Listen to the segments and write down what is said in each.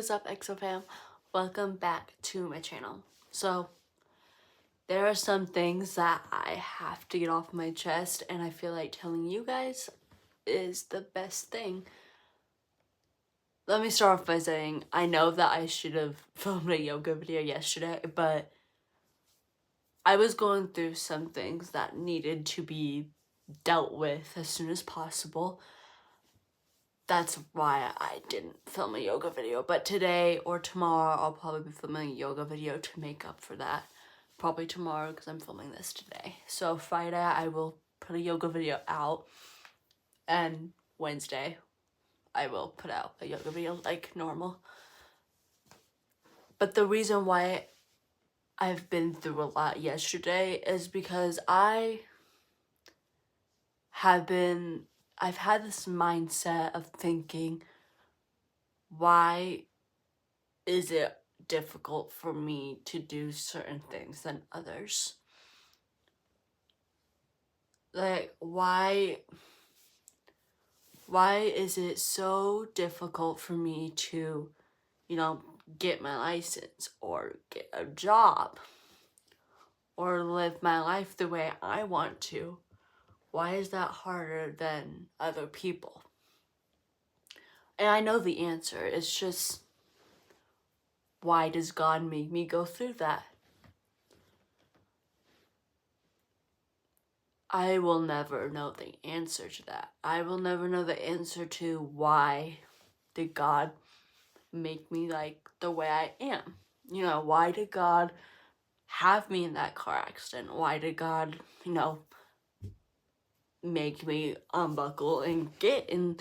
is up, EXO fam? Welcome back to my channel. So, there are some things that I have to get off my chest, and I feel like telling you guys is the best thing. Let me start off by saying, I know that I should have filmed a yoga video yesterday, but I was going through some things that needed to be dealt with as soon as possible. That's why I didn't film a yoga video, but today or tomorrow I'll probably be filming a yoga video to make up for that. Probably tomorrow because I'm filming this today. So Friday I will put a yoga video out, and Wednesday I will put out a yoga video like normal. But the reason why I've been through a lot yesterday is because I've had this mindset of thinking, why is it difficult for me to do certain things than others? Like, why is it so difficult for me to, get my license or get a job or live my life the way I want to? Why is that harder than other people? And I know the answer. It's just, why does God make me go through that? I will never know the answer to that. I will never know the answer to why did God make me like the way I am. Why did God have me in that car accident? Why did God, make me unbuckle and get in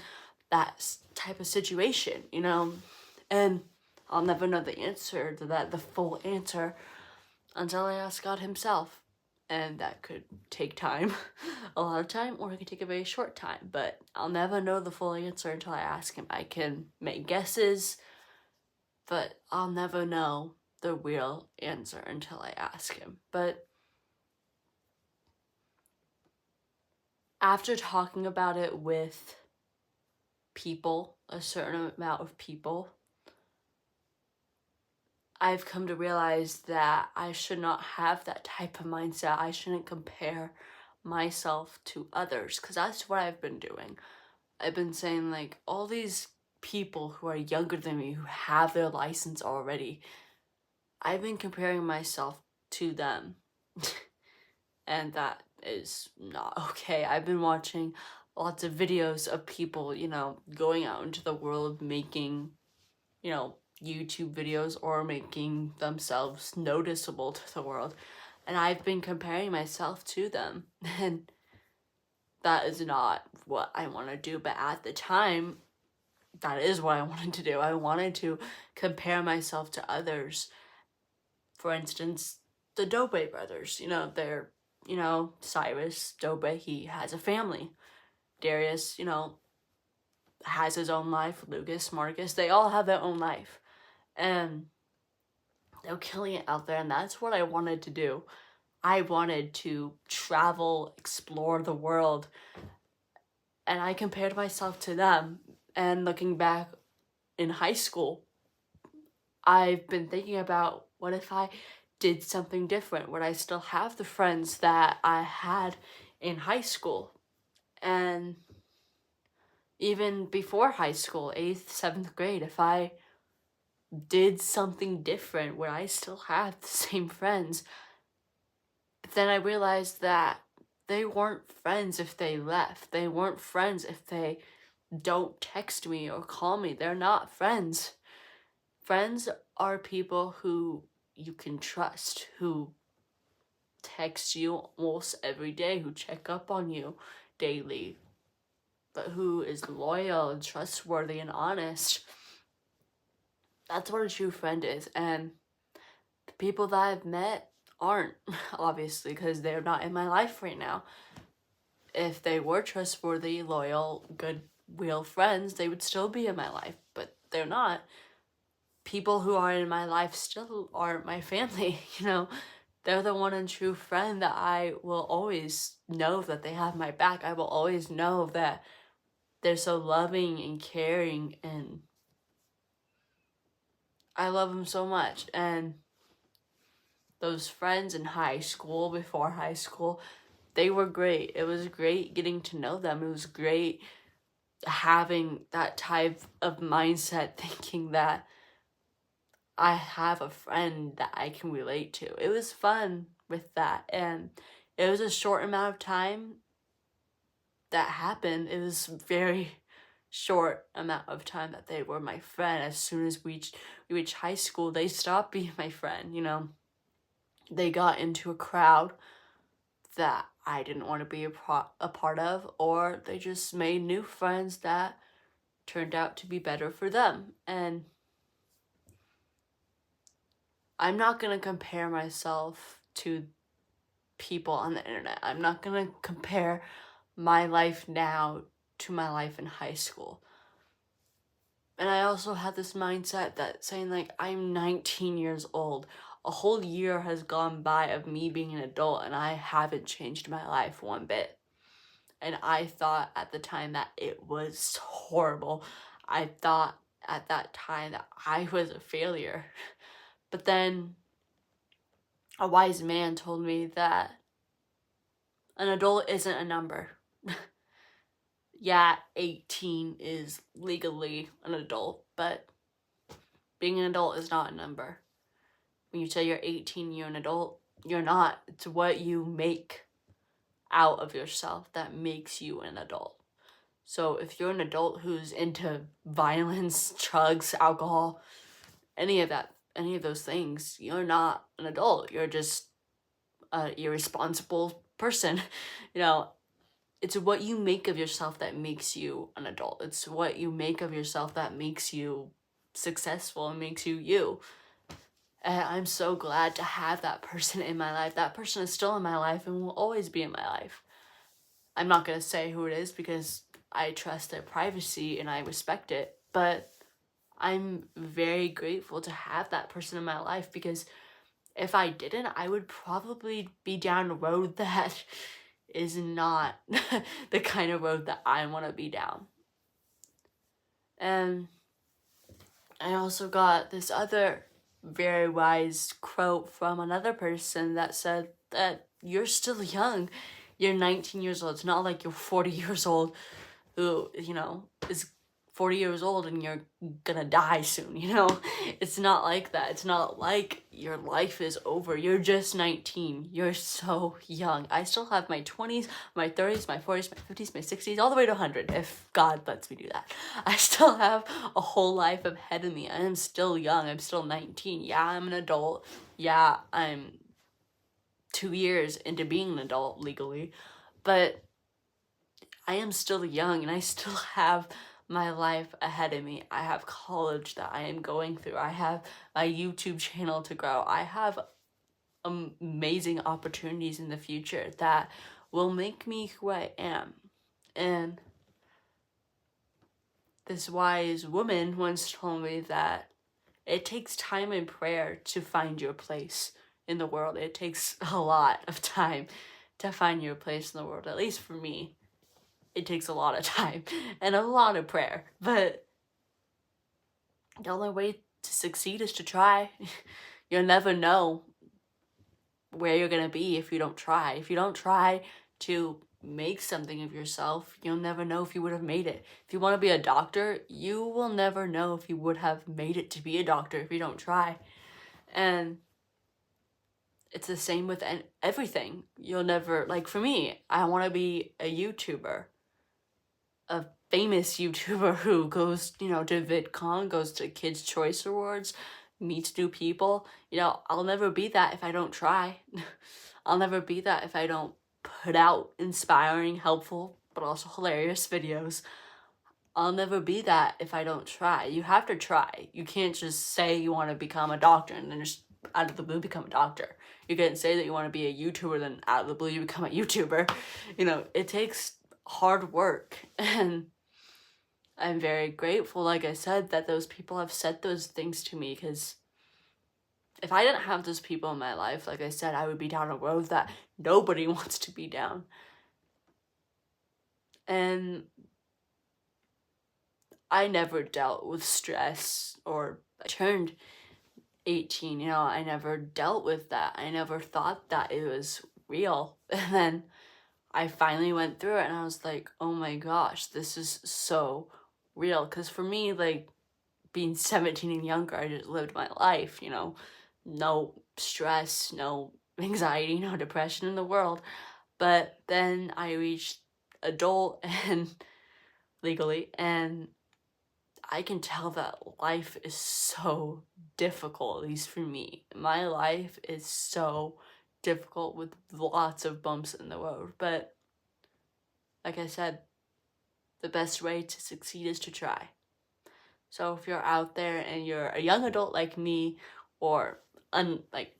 that type of situation, And I'll never know the answer to that, the full answer, until I ask God himself. And that could take time, a lot of time, or it could take a very short time. But I'll never know the full answer until I ask him. I can make guesses, but I'll never know the real answer until I ask him. But after talking about it with people, a certain amount of people, I've come to realize that I should not have that type of mindset. I shouldn't compare myself to others, because that's what I've been doing. I've been saying, like, all these people who are younger than me, who have their license already, I've been comparing myself to them. And that is not okay. I've been watching lots of videos of people, going out into the world making, YouTube videos or making themselves noticeable to the world. And I've been comparing myself to them. And that is not what I want to do. But at the time, that is what I wanted to do. I wanted to compare myself to others. For instance, the Dobe brothers, they're, Cyrus Dobe, he has a family. Darius, has his own life. Lucas, Marcus, they all have their own life. And they're killing it out there, and that's what I wanted to do. I wanted to travel, explore the world, and I compared myself to them. And looking back in high school, I've been thinking about, what if I did something different? Would I still have the friends that I had in high school? And even before high school, 8th, 7th grade, if I did something different, would I still have the same friends? But then I realized that they weren't friends if they left. They weren't friends if they don't text me or call me. They're not friends. Friends are people who you can trust, who text you almost every day, who check up on you daily, but who is loyal and trustworthy and honest. That's what a true friend is. And the people that I've met aren't, obviously, because they're not in my life right now. If they were trustworthy, loyal, good, real friends, they would still be in my life, but they're not. People who are in my life still aren't my family, They're the one and true friend that I will always know that they have my back. I will always know that they're so loving and caring and I love them so much. And those friends in high school, before high school, they were great. It was great getting to know them. It was great having that type of mindset, thinking that I have a friend that I can relate to. It was fun with that. And it was a short amount of time that happened. It was very short amount of time that they were my friend. As soon as we reached high school, they stopped being my friend, you know. They got into a crowd that I didn't want to be a part of, or they just made new friends that turned out to be better for them. And I'm not going to compare myself to people on the internet. I'm not going to compare my life now to my life in high school. And I also had this mindset that saying, like, I'm 19 years old. A whole year has gone by of me being an adult, and I haven't changed my life one bit. And I thought at the time that it was horrible. I thought at that time that I was a failure. But then a wise man told me that an adult isn't a number. Yeah, 18 is legally an adult, but being an adult is not a number. When you say you're 18, you're an adult, you're not. It's what you make out of yourself that makes you an adult. So if you're an adult who's into violence, drugs, alcohol, any of those things, you're not an adult. You're just an irresponsible person. You know, it's what you make of yourself that makes you an adult. It's what you make of yourself that makes you successful and makes you you. And I'm so glad to have that person in my life. That person is still in my life and will always be in my life. I'm not going to say who it is because I trust their privacy and I respect it. But I'm very grateful to have that person in my life, because if I didn't, I would probably be down a road that is not the kind of road that I want to be down. And I also got this other very wise quote from another person that said that you're still young. You're 19 years old. It's not like you're 40 years old who, you know, is 40 years old and you're gonna die soon, you know? It's not like that. It's not like your life is over. You're just 19. You're so young. I still have my 20s, my 30s, my 40s, my 50s, my 60s, all the way to 100, if God lets me do that. I still have a whole life ahead of me. I am still young. I'm still 19. Yeah, I'm an adult. Yeah, I'm 2 years into being an adult legally. But I am still young and I still have my life ahead of me. I have college that I am going through. I have my YouTube channel to grow. I have amazing opportunities in the future that will make me who I am. And this wise woman once told me that it takes time and prayer to find your place in the world. It takes a lot of time to find your place in the world, at least for me. It takes a lot of time and a lot of prayer, but the only way to succeed is to try. You'll never know where you're gonna be if you don't try. If you don't try to make something of yourself, you'll never know if you would have made it. If you want to be a doctor, you will never know if you would have made it to be a doctor if you don't try. And it's the same with everything. You'll never, like for me, I want to be a YouTuber, a famous YouTuber who goes, you know, to VidCon, goes to Kids' Choice Awards, meets new people. You know, I'll never be that if I don't try. I'll never be that if I don't put out inspiring, helpful, but also hilarious videos. I'll never be that if I don't try. You have to try. You can't just say you want to become a doctor and then just out of the blue become a doctor. You can't say that you want to be a YouTuber, then out of the blue you become a YouTuber. You know, it takes hard work, and I'm very grateful, like I said, that those people have said those things to me, because if I didn't have those people in my life, like I said, I would be down a road that nobody wants to be down. And I never dealt with stress, or I turned 18, you know, I never dealt with that. I never thought that it was real. And then I finally went through it and I was like, oh my gosh, this is so real. Because for me, like, being 17 and younger, I just lived my life, you know, no stress, no anxiety, no depression in the world. But then I reached adult and legally, and I can tell that life is so difficult, at least for me. My life is so difficult with lots of bumps in the road. But like I said, the best way to succeed is to try. So if you're out there and you're a young adult like me, or like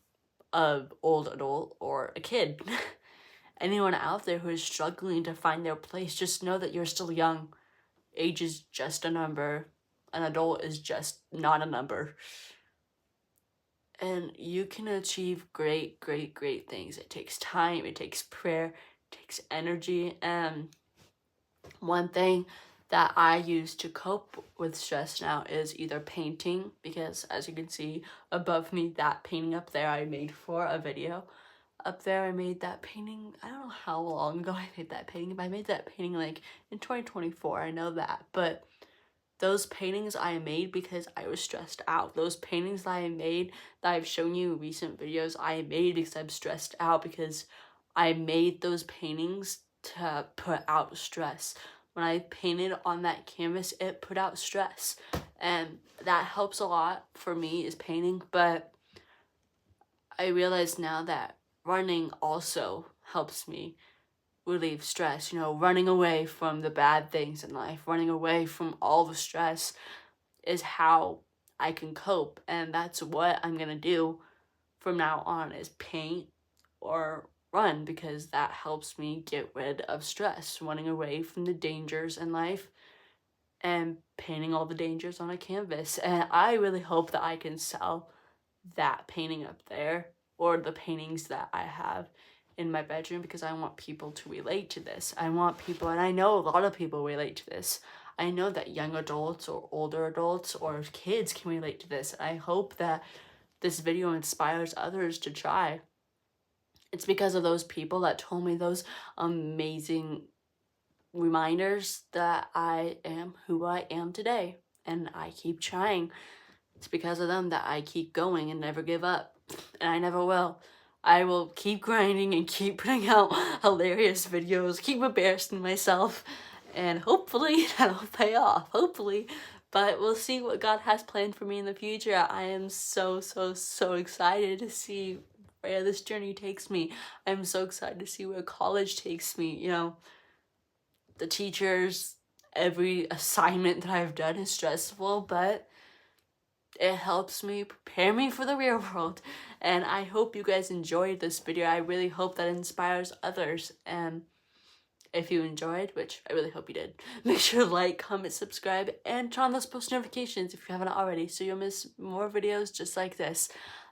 a old adult or a kid, anyone out there who is struggling to find their place, just know that you're still young. Age is just a number. An adult is just not a number. And you can achieve great, great, great things. It takes time, it takes prayer, it takes energy. And one thing that I use to cope with stress now is either painting, because as you can see above me, that painting up there I made for a video. Up there I made that painting, I don't know how long ago I made that painting, but I made that painting like in 2024, I know that. But those paintings I made because I was stressed out. Those paintings that I made, that I've shown you in recent videos, I made because I'm stressed out, because I made those paintings to put out stress. When I painted on that canvas, it put out stress. And that helps a lot for me, is painting. But I realize now that running also helps me relieve stress, you know, running away from the bad things in life, running away from all the stress is how I can cope. And that's what I'm gonna do from now on, is paint or run, because that helps me get rid of stress, running away from the dangers in life and painting all the dangers on a canvas. And I really hope that I can sell that painting up there, or the paintings that I have in my bedroom, because I want people to relate to this. I want people, and I know a lot of people relate to this. I know that young adults or older adults or kids can relate to this. I hope that this video inspires others to try. It's because of those people that told me those amazing reminders that I am who I am today. And I keep trying. It's because of them that I keep going and never give up. And I never will. I will keep grinding and keep putting out hilarious videos, keep embarrassing myself, and hopefully that'll pay off, hopefully. But we'll see what God has planned for me in the future. I am so, so, so excited to see where this journey takes me. I'm so excited to see where college takes me. You know, the teachers, every assignment that I've done is stressful, but it helps me prepare me for the real world. And I hope you guys enjoyed this video. I really hope that inspires others. And if you enjoyed, which I really hope you did, make sure to like, comment, subscribe, and turn on those post notifications if you haven't already, so you'll miss more videos just like this.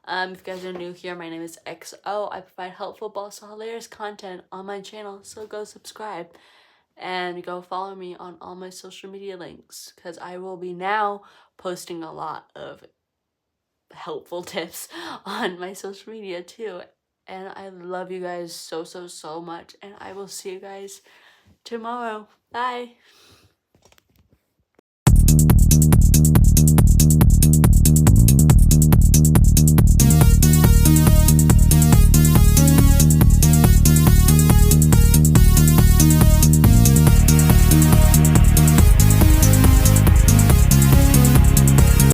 If you guys are new here, my name is XO. I provide helpful but also hilarious content on my channel, so go subscribe. And go follow me on all my social media links, because I will be now posting a lot of helpful tips on my social media too. And I love you guys so, so, so much. And I will see you guys tomorrow. Bye.